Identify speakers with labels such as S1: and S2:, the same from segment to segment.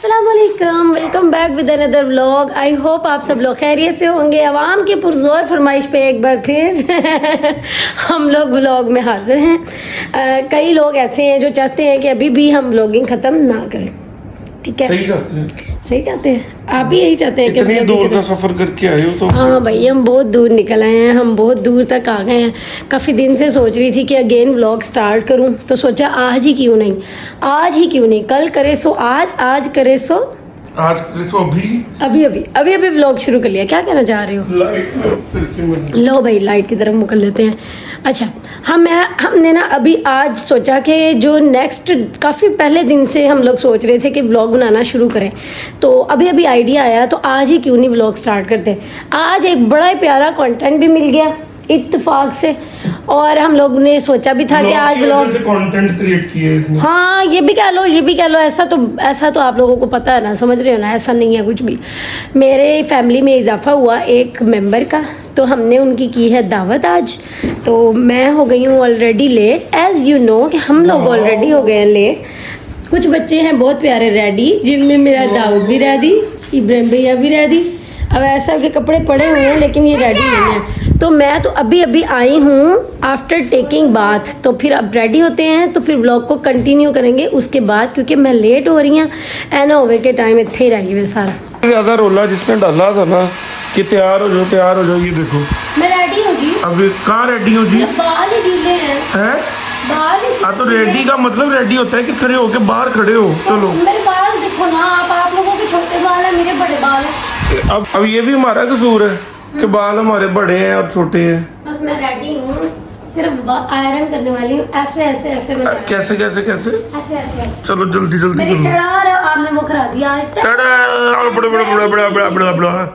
S1: अस्सलाम वालेकुम, welcome back with another vlog. I hope आप सब लोग खैरियत से होंगे। आवाम की पुरजोर फरमाइश पे एक बार फिर हम लोग व्लॉग में हाजिर हैं। कई लोग ऐसे हैं जो चाहते हैं कि अभी भी हम व्लॉगिंग ख़त्म ना करें, ठीक है? सही चाहते हैं। आप भी यही चाहते हैं कि
S2: इतनी दूर का सफर करके आए हो तो?
S1: हाँ भाई, हम बहुत दूर निकल आए हैं, हम बहुत दूर तक आ गए हैं। काफ़ी दिन से सोच रही थी कि अगेन व्लॉग स्टार्ट करूं, तो सोचा आज ही क्यों नहीं, आज ही क्यों नहीं, कल करे सो आज, आज करे सो
S2: आज तो
S1: अभी व्लॉग शुरू कर लिया। क्या कहना चाह रहे हो?
S2: लाइट
S1: लो भाई, लाइट की तरफ मुकर लेते हैं। अच्छा, हमने ना अभी आज सोचा कि जो नेक्स्ट काफ़ी पहले दिन से हम लोग सोच रहे थे कि व्लॉग बनाना शुरू करें, तो अभी आइडिया आया, तो आज ही क्यों नहीं व्लॉग स्टार्ट करते। आज एक बड़ा ही प्यारा कंटेंट भी मिल गया इत्तेफाक से, और हम लोग ने सोचा भी था कि आज व्लॉग
S2: कंटेंट क्रिएट किया है इसने।
S1: हाँ, ये भी कह लो। ऐसा तो आप लोगों को पता है ना, समझ रहे हो ना, ऐसा नहीं है कुछ भी। मेरे फैमिली में इजाफा हुआ एक मेंबर का, तो हमने उनकी की है दावत आज। तो मैं हो गई हूँ already late, as you know कि हम लोग ऑलरेडी हो गए हैं लेट। कुछ बच्चे हैं बहुत प्यारे रेडी, जिनमें मेरा दाऊद भी रेडी, इब्राहिम भैया भी रेडी। अब ऐसा के कपड़े पड़े हुए हैं लेकिन ये रेडी नहीं है। तो मैं तो अभी आई हूँ आफ्टर टेकिंग बाथ, तो फिर अब रेडी होते हैं, तो फिर व्लॉग को कंटिन्यू करेंगे उसके बाद, क्योंकि मैं लेट हो रही हूँ। एना होवे के टाइम इतने ही रह गए सारा।
S2: ज्यादा रोला जिसने डाला था ना कि तैयार हो जाओ, ये देखो
S1: मैं रेडी हो जी।
S2: अब कहाँ रेडी हो जी?
S1: बाल ही ढीले हैं। बाल ही
S2: हाँ, तो रेडी का मतलब रेडी होता है कि खड़े होके बाहर खड़े हो। चलो,
S1: मेरे बाल देखो ना, आप लोगों के छोटे बाल हैं, मेरे बड़े बाल हैं।
S2: अब ये भी हमारा कसूर है कि बाल हमारे बड़े हैं और छोटे हैं।
S1: बस मैं रेडी हूँ, सिर्फ आयरन करने वाली हूँ। ऐसे मैं
S2: कैसे
S1: ऐसे
S2: चलो जल्दी
S1: मेरी टड़ार आपने वो करा दिया।
S2: बड़ा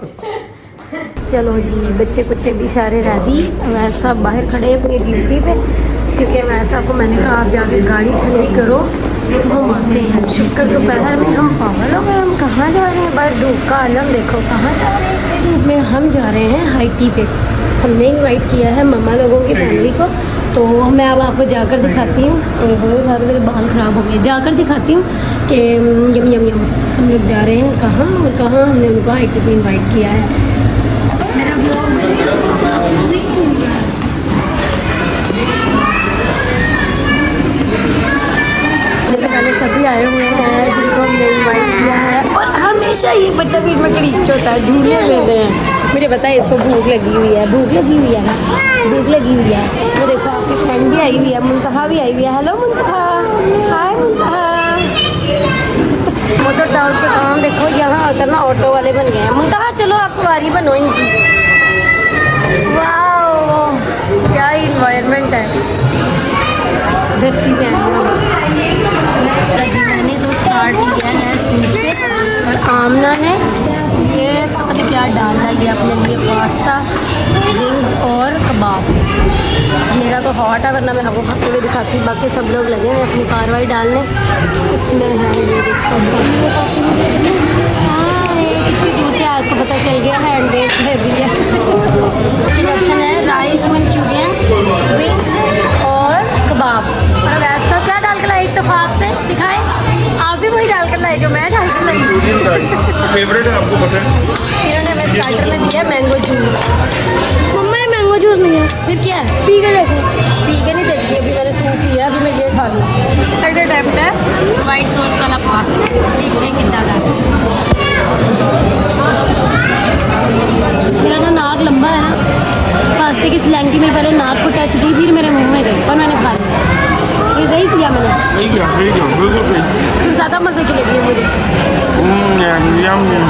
S1: चलो जी, बच्चे भी सारे राजी। वैसा बाहर खड़े अपनी ड्यूटी पे, क्योंकि वैसा को मैंने कहा आप जाके गाड़ी ठंडी करो, तो हम आते हैं। शुक्र दोपहर में हम पागल हो गए। हम कहाँ जा रहे हैं? बस धूप का आलम देखो, कहाँ जा रहे हैं इतनी धूप में। हम जा रहे हैं हाई टी पे। हमने इनवाइट किया है मामा लोगों की फैमिली को, तो मैं अब आपको जाकर दिखाती हूँ। और बहुत सारे मेरे बाल ख़राब हो गए, जाकर दिखाती हूँ कि यम हम लोग जा रहे हैं कहाँ और कहाँ हमने उनको हाई टी पे इन्वाइट किया है। मेरा पहले सभी आए हुए हैं जिनको हमने इनवाइट किया है, और हमेशा ये बच्चा बीच में खड़ीच होता है, झूले लेते हैं। मुझे पता है इसको भूख लगी हुई है वो देखो आपकी फ्रेंड भी आई हुई है, मुंतहा भी आई हुई है। हेलो मुंतहा, हाय मुंतहा। मोटर टाउन पे काम देखो, यहाँ आकर ना ऑटो वाले बन गए हैं। मुंतहा चलो आप सवारी बनो इनकी। वाह, क्या इन्वायरमेंट है धरती पे। जी मैंने तो स्टार्ट किया है सूप से, और आमना ने ये पता नहीं क्या डाला, ये अपने लिए पास्ता, विंग्स और कबाब। मेरा तो हॉट है, वरना मैं आपको खाते हुए दिखाती। बाकी सब लोग लगे हैं अपनी कार्रवाई डालने। इसमें है ये देखो, कितनी दूर से आपको पता चल गया हैंडमेड है दिया। ऑप्शन है राइस, मंचूरियन, विंग्स और कबाब। और वैसा क्या डाल कर लाए इत्तेफाक से? दिखाएं, आप भी वही डाल कर लाए जो मैं डाल कर लाई।
S2: फेवरेट है आपको पता है।
S1: इन्होंने हमें स्टार्टर में दिया मैंगो जूस। मम्मा ये मैंगो जूस नहीं है, फिर क्या है? पी के देखो। पी के नहीं देखती, अभी मैंने सूप पिया, अभी मैं ये खा लूँ। थर्ड अटेम्प्ट है वाइट सॉस वाला पास्ता, देखते हैं कितना था। मेरा ना नाक लंबा है ना, पास्ते की स्लैंटी मेरे पहले नाक को टच की, फिर मेरे मुंह में गई और मैंने खा लिया। ये सही किया मैंने?
S2: बिल्कुल सही।
S1: फिर ज़्यादा मज़े की लगी है मुझे।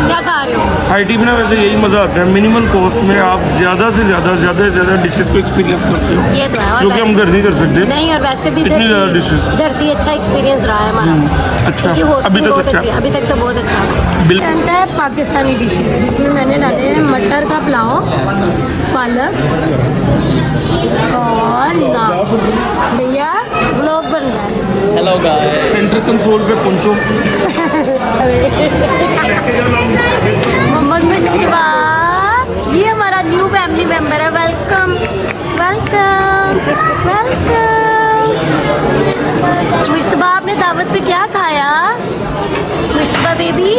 S1: क्या खा रहे हो?
S2: हाई टी में ना वैसे यही मज़ा आता है, मिनिमल कॉस्ट में आप ज़्यादा से ज़्यादा डिशेस को एक्सपीरियंस करते हो।
S1: ये तो है,
S2: जो कि हम घर नहीं कर सकते।
S1: नहीं, और वैसे भी
S2: इतनी ज़्यादा डिशेस
S1: धरती अच्छा एक्सपीरियंस रहा है हमारा।
S2: अच्छा,
S1: अभी तक तो बहुत अच्छा है। पाकिस्तानी डिशेज जिसमें मैंने डाले हैं मटर का पुलाव, पालक और नान। भैया व्लॉग बन रहा है।
S3: हेलो गाइस,
S2: सेंटर कंसोल पे पहुंचो।
S1: मोहम्मद मुश्तबा, ये हमारा न्यू फैमिली मेंबर है। वेलकम। मुश्तबा, आपने दावत पे क्या खाया? मुश्तबा सा बेबी,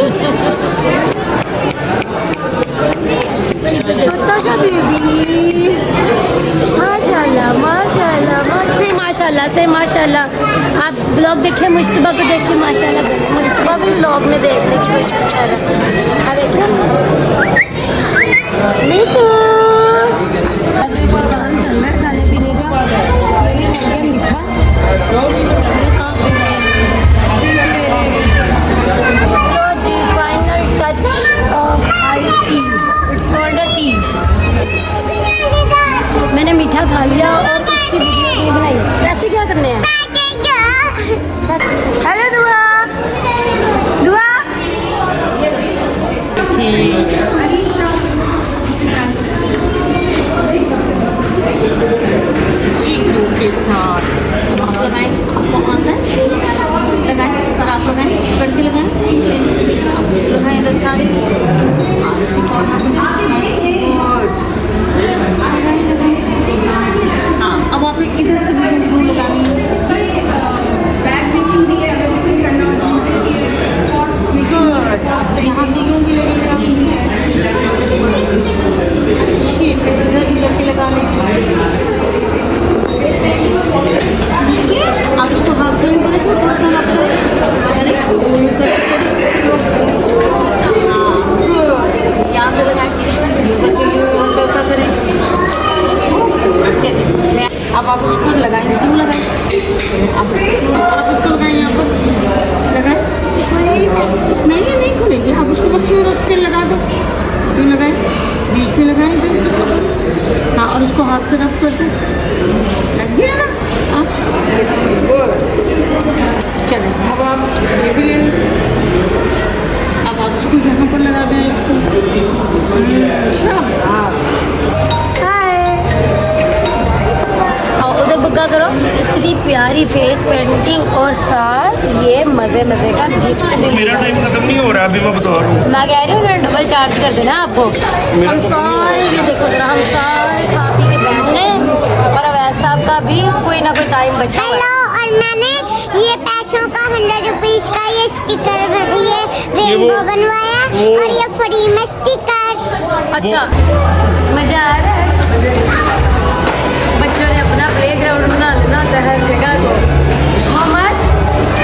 S1: छोटा सा बेबी। माशाल्लाह माशाल्लाह से माशाल्लाह से माशाल्लाह। आप ब्लॉग देखे मुश्तबा को देख के माशाल्लाह, मुश्तबा भी ब्लॉग में देखने की कोशिश कर रहा है। देखो नीतू, अब एक दुकान चल रहा है खाने पीने का। मैंने खा लिया मीठा। Final touch of I T, it's called a T. मैंने मीठा खा लिया और उसकी वीडियो नहीं बनाई। ऐसे क्या करने हैं? हेलो दुआ, दुआ
S3: के साथ आप लगाएं, आपको आंदा लगाएं, और आप लगाएं, करके लगाएं, लगाएं इधर सारे हाँ। अब आप इधर से भी लगानी है। गुड, यहाँ से यूँ भी लगेगा, अच्छे से इधर भी करके लगा लें। आप इसको हाथ से करें तो थोड़ा सा यहाँ से लगाएं, कैसा करें। अब आप उसको लगाएं, क्यों लगाएं? आप उसको लगाएं, यहाँ पर लगाएं, नहीं नहीं खुलेगी। आप उसको बस यूँ रख के लगा दो, यूँ लगाएं, बीच में लगाएं इधर। हाँ, और उसको हाथ से रख कर दो, लग गया ना। चलें, अब आप ये भी लें, अब आप उसको यहाँ पर लगा दें इसको।
S1: उधर बुक्का करो। इतनी प्यारी फेस पेंटिंग और साथ ये मजे मजे का गिफ्ट मिल
S2: मेरा
S1: गया।
S2: टाइम खत्म नहीं हो रहा अभी, मैं बता रहा हूँ।
S1: मैं कह रही हूँ ना, डबल चार्ज कर देना आपको। हम सारे, ये देखो जरा, हम सारे खा पी के बैठ रहे हैं और अवैध साहब का भी कोई ना कोई टाइम बचा हुआ है।
S4: और मैंने ये पैसों का 100 रुपीज का ये स्टिकर ये रेनबो बनवाया और ये फ्री में स्टिकर्स।
S1: अच्छा, मजा आ रहा है। बच्चों ने अपना प्ले ग्राउंड बना लेना होता है हर जगह को। मोहम्मद,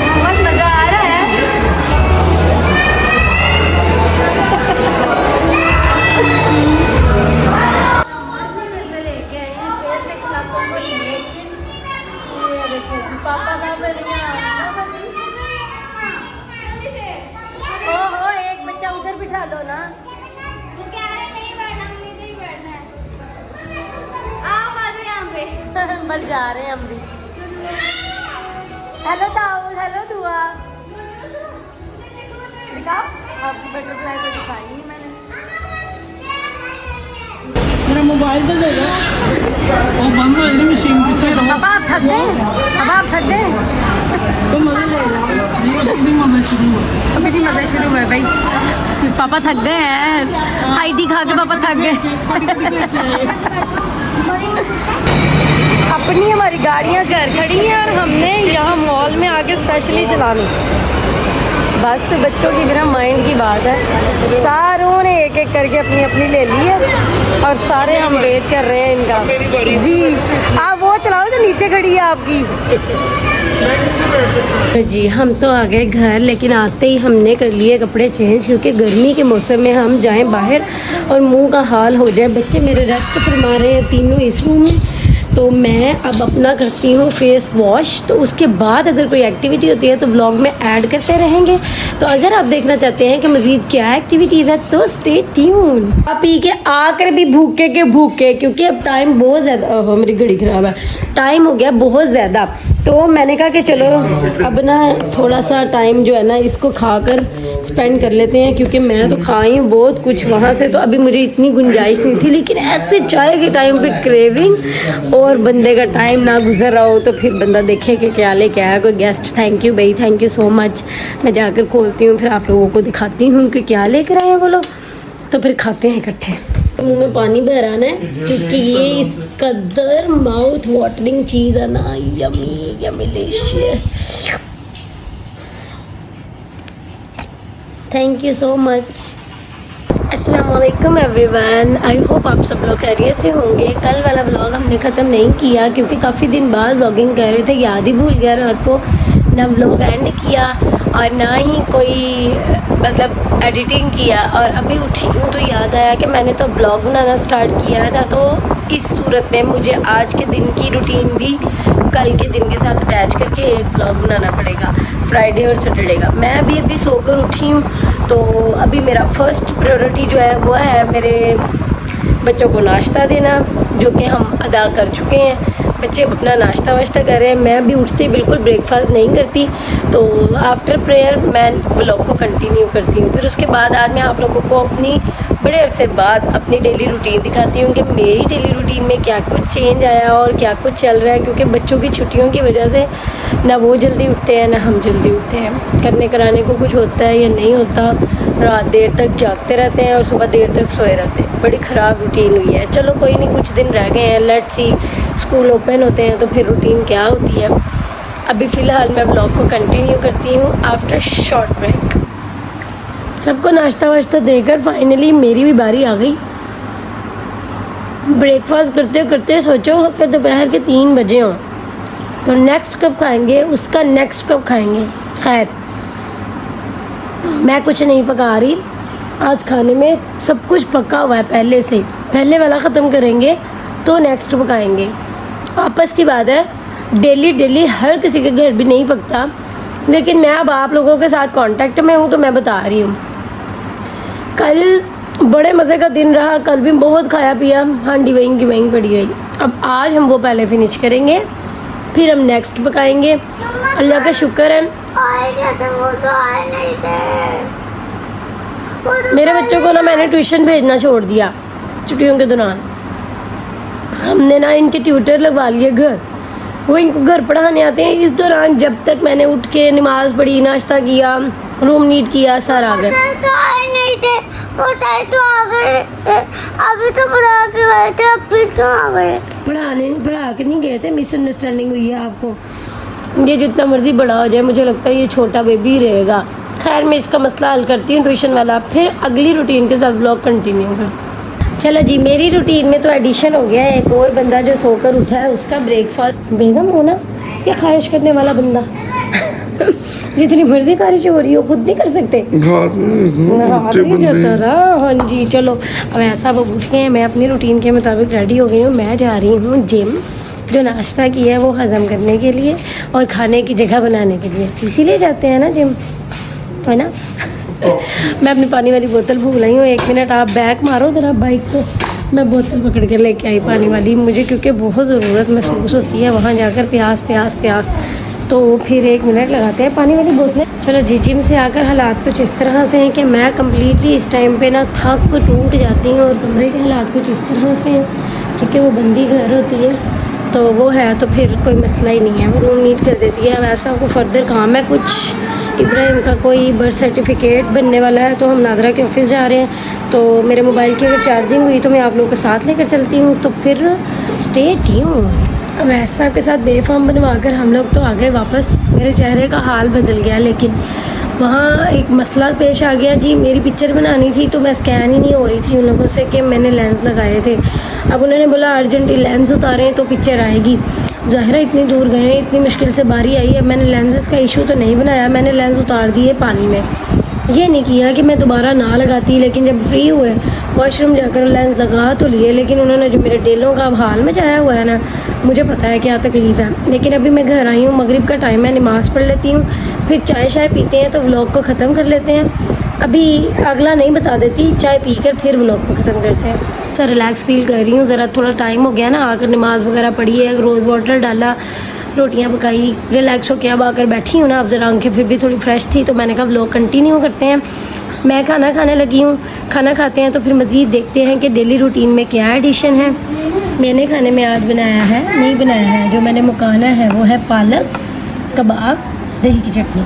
S1: मोहम्मद मजा आ रहा है। लेके आए हैं खेल के खिलाफ, लेकिन ये देखो पापा साहब ओहो, एक बच्चा उधर बिठा लो ना। बस जा रहे हैं हम भी। हेलो दाऊद, हेलो दुआ, दिखाओ। अब बटरफ्लाई तो दिखाई नहीं मैंने।
S5: मेरा मोबाइल तो दे दो, वो बंद हो जाएगी मशीन, पीछे रहो।
S1: पापा आप थक गए? अब आप थक गए?
S5: तो मजे ले लो, जी मजा शुरू हुआ।
S1: अभी जी मजा शुरू हुआ है भाई। पापा थक गए हैं, हाई टी खा के पापा थक गए। अपनी हमारी गाड़ियाँ घर खड़ी हैं और हमने यहाँ मॉल में आके स्पेशली चलानी। बस बच्चों की बिना माइंड की बात है। सारों ने एक एक करके अपनी अपनी ले ली है और सारे हम वेट कर रहे हैं इनका। जी आप वो चलाओ जो नीचे खड़ी है आपकी। जी हम तो आ गए घर, लेकिन आते ही हमने कर लिए कपड़े चेंज, क्योंकि गर्मी के मौसम में हम जाएं बाहर और मुंह का हाल हो जाए। बच्चे मेरे रेस्ट फरमा रहे हैं तीनों इस रूम में, तो मैं अब अपना करती हूँ फेस वॉश। तो उसके बाद अगर कोई एक्टिविटी होती है तो ब्लॉग में ऐड करते रहेंगे। तो अगर आप देखना चाहते हैं कि मज़ीद क्या एक्टिविटीज़ है तो स्टे ट्यून। आप पी के आकर भी भूखे के भूखे, क्योंकि अब टाइम बहुत ज़्यादा, ओहो मेरी घड़ी ख़राब है, टाइम हो गया बहुत ज़्यादा। तो मैंने कहा कि चलो अब ना थोड़ा सा टाइम जो है ना इसको खाकर स्पेंड कर लेते हैं, क्योंकि मैं तो खाई हूँ बहुत कुछ वहाँ से, तो अभी मुझे इतनी गुंजाइश नहीं थी। लेकिन ऐसे चाय के टाइम पे क्रेविंग, और बंदे का टाइम ना गुजर रहा हो तो फिर बंदा देखे कि क्या ले क्या है। कोई गेस्ट, थैंक यू भाई, थैंक यू सो मच। मैं जाकर खोलती हूँ, फिर आप लोगों को दिखाती हूँ कि क्या लेकर आए हैं वो लोग, तो फिर खाते हैं इकट्ठे। मुंह में पानी बहराना है क्योंकि ये इस कदर माउथ वाटरिंग चीज़ है ना, yummy yummy delicious. Thank you so much. अस्सलाम वालेकुम एवरीवन, आई होप आप सब लोग खैरियत से होंगे। कल वाला व्लॉग हमने ख़त्म नहीं किया क्योंकि काफ़ी दिन बाद व्लॉगिंग कर रहे थे, याद ही भूल गया रात को, ना व्लॉग एंड किया और ना ही कोई मतलब एडिटिंग किया। और अभी उठी हूँ तो याद आया कि मैंने तो ब्लॉग बनाना स्टार्ट किया था, तो इस सूरत में मुझे आज के दिन की रूटीन भी कल के दिन के साथ अटैच करके एक ब्लॉग बनाना पड़ेगा, फ्राइडे और सैटरडे का। मैं अभी सोकर उठी हूँ, तो अभी मेरा फर्स्ट प्रायोरिटी जो है वो है मेरे बच्चों को नाश्ता देना, जो कि हम अदा कर चुके हैं। बच्चे अपना नाश्ता वाश्ता कर रहे हैं, मैं भी उठते बिल्कुल ब्रेकफास्ट नहीं करती, तो आफ्टर प्रेयर मैं व्लॉग को कंटिन्यू करती हूँ। फिर उसके बाद आज मैं आप लोगों को अपनी बड़े अरसे बाद अपनी डेली रूटीन दिखाती हूँ कि मेरी डेली रूटीन में क्या कुछ चेंज आया और क्या कुछ चल रहा है, क्योंकि बच्चों की छुट्टियों की वजह से ना वो जल्दी उठते हैं ना हम जल्दी उठते हैं। करने कराने को कुछ होता है या नहीं होता, रात देर तक जागते रहते हैं और सुबह देर तक सोए रहते हैं। बड़ी ख़राब रूटीन हुई है। चलो कोई नहीं, कुछ दिन रह गए हैं, लेट्स सी, स्कूल ओपन होते हैं तो फिर रूटीन क्या होती है। अभी फ़िलहाल मैं ब्लॉग को कंटिन्यू करती हूँ आफ्टर शॉर्ट ब्रेक। सबको नाश्ता वाश्ता देकर फाइनली मेरी भी बारी आ गई। ब्रेकफास्ट करते करते सोचो कि दोपहर के 3 बजे हों, तो नेक्स्ट कब खाएंगे, उसका नेक्स्ट कब खाएंगे। खैर, मैं कुछ नहीं पका रही आज, खाने में सब कुछ पका हुआ है पहले से। पहले वाला ख़त्म करेंगे तो नेक्स्ट पकाएंगे। आपस की बात है, डेली हर किसी के घर भी नहीं पकता, लेकिन मैं अब आप लोगों के साथ कांटेक्ट में हूँ तो मैं बता रही हूँ। कल बड़े मज़े का दिन रहा, कल भी बहुत खाया पिया, हांडी वहीं की वहीं पड़ी रही। अब आज हम वो पहले फिनिश करेंगे, फिर हम नेक्स्ट पकाएंगे। अल्लाह का शुक्र है मेरे बच्चों को ना मैंने ट्यूशन भेजना छोड़ दिया छुट्टियों के दौरान। हमने ना इनके ट्यूटर लगवा लिए घर, वो इनको घर पढ़ाने आते हैं। इस दौरान जब तक मैंने उठ के नमाज़ पढ़ी, नाश्ता किया, रूम नीट किया, सर आ गए।
S4: तो आए नहीं थे वो, शायद तो आ गए। अभी तो पढ़ा के गए थे, अभी तो आ गए।
S1: पढ़ा के नहीं गए थे, मिसअंडरस्टैंडिंग हुई है आपको। ये जितना मर्जी बड़ा हो जाए, मुझे लगता है ये छोटा बेबी ही रहेगा। खैर, मैं इसका मसला हल करती हूँ ट्यूशन वाला, फिर अगली रूटीन के साथ ब्लॉग कंटिन्यू करती। चलो जी, मेरी रूटीन में तो एडिशन हो गया है। एक और बंदा जो सोकर उठा है उसका ब्रेकफास्ट। बेगम हो ना, क्या खारिश करने वाला बंदा जितनी मर्जी खारिश हो रही हो खुद नहीं कर सकते। हाथ नहीं जाता रहा। हाँ जी, चलो अब ऐसा वो उठ गए हैं, मैं अपनी रूटीन के मुताबिक रेडी हो गई हूँ। मैं जा रही हूँ जिम, जो नाश्ता किया है वो हज़म करने के लिए और खाने की जगह बनाने के लिए, इसीलिए जाते हैं ना जिम, है ना। मैं अपनी पानी वाली बोतल भूल आई हूँ। 1 मिनट आप बैक मारो ज़रा बाइक को, मैं बोतल पकड़ के लेके आई पानी वाली, मुझे क्योंकि बहुत ज़रूरत महसूस होती है वहाँ जाकर। प्यास तो फिर 1 मिनट लगाते हैं पानी वाली बोतलें। चलो जी, जिम से आकर हालात कुछ इस तरह से हैं कि मैं कम्प्लीटली इस टाइम पे ना थक टूट जाती हूँ, और कमरे के हालात कुछ इस तरह से हैं क्योंकि वो बंदी घर होती है तो वो है, तो फिर कोई मसला ही नहीं है, वो रूम नीट कर देती है। वैसा को फर्दर काम है कुछ। इब्राहिम का कोई बर्थ सर्टिफिकेट बनने वाला है, तो हम नादरा के ऑफिस जा रहे हैं, तो मेरे मोबाइल की अगर चार्जिंग हुई तो मैं आप लोगों के साथ लेकर चलती हूँ। तो फिर स्टे ट्यून्ड। अब ऐसा के साथ बेफाम बनवा कर हम लोग तो आ गए वापस। मेरे चेहरे का हाल बदल गया, लेकिन वहाँ एक मसला पेश आ गया जी। मेरी पिक्चर बनानी थी तो मैं स्कैन ही नहीं हो रही थी उन लोगों से कि मैंने लेंस लगाए थे। अब उन्होंने बोला अर्जेंटली लेंस उतारें तो पिक्चर आएगी। ज़ाहिर है इतनी दूर गए हैं, इतनी मुश्किल से बारी आई है। मैंने लेंसेज का इशू तो नहीं बनाया, मैंने लेंस उतार दिए पानी में। ये नहीं किया कि मैं दोबारा ना लगाती, लेकिन जब फ्री हुए वॉशरूम जाकर लेंस लगा तो लिए, लेकिन उन्होंने जो मेरे डेलों का हाल मचाया हुआ है ना, मुझे पता है क्या तकलीफ़ है। लेकिन अभी मैं घर आई हूँ, मगरिब का टाइम है, नमाज़ पढ़ लेती हूँ, फिर चाय शाय पीते हैं तो व्लॉग को ख़त्म कर लेते हैं। अभी अगला नहीं बता देती, चाय पीकर फिर व्लॉग को ख़त्म करते हैं। सर रिलैक्स फील कर रही हूँ, ज़रा थोड़ा टाइम हो गया ना, आकर नमाज़ वगैरह पढ़ी है, रोज़ वाटर डाला, रोटियां पकाई, रिलैक्स होकर अब आकर बैठी हूँ ना। अब ज़रा आंखें फिर भी थोड़ी फ्रेश थी तो मैंने कहा व्लॉग कंटिन्यू करते हैं। मैं खाना खाने लगी हूँ, खाना खाते हैं तो फिर मज़ीद देखते हैं कि डेली रूटीन में क्या एडिशन है। मैंने खाने में आज बनाया है, नहीं बनाया है, जो मैंने मुकाना है वो है पालक कबाब, दही की चटनी।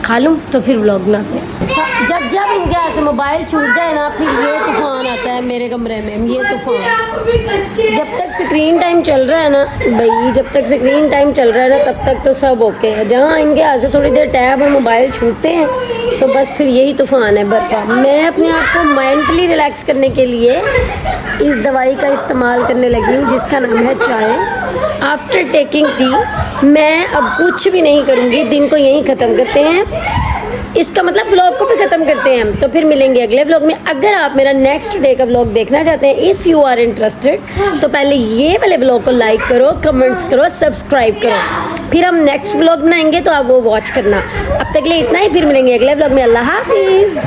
S1: खा लूँ तो फिर व्लॉग बनाते हैं। जब इनके ऐसे मोबाइल छूट जाए ना फिर ये तूफान आता है मेरे कमरे में, ये तूफान। जब तक स्क्रीन टाइम चल रहा है ना भाई, जब तक स्क्रीन टाइम चल रहा है ना तब तक तो सब ओके है। जहाँ इनके हाथ से थोड़ी देर टैब और मोबाइल छूटते हैं तो बस फिर यही तूफान है बर्पा। मैं अपने आप को मेंटली रिलैक्स करने के लिए इस दवाई का इस्तेमाल करने लगी हूँ जिसका नाम है चाय। आफ्टर टेकिंग टी मैं अब कुछ भी नहीं करूँगी, दिन को यहीं ख़त्म करते हैं। इसका मतलब व्लॉग को भी ख़त्म करते हैं हम। तो फिर मिलेंगे अगले व्लॉग में। अगर आप मेरा नेक्स्ट डे का व्लॉग देखना चाहते हैं, इफ़ यू आर इंटरेस्टेड, तो पहले ये वाले व्लॉग को लाइक करो, कमेंट्स करो, सब्सक्राइब करो। फिर हम नेक्स्ट व्लॉग बनाएंगे तो आप वो वॉच करना। अब तक के लिए इतना ही, फिर मिलेंगे अगले व्लॉग में। अल्लाह हाफिज़।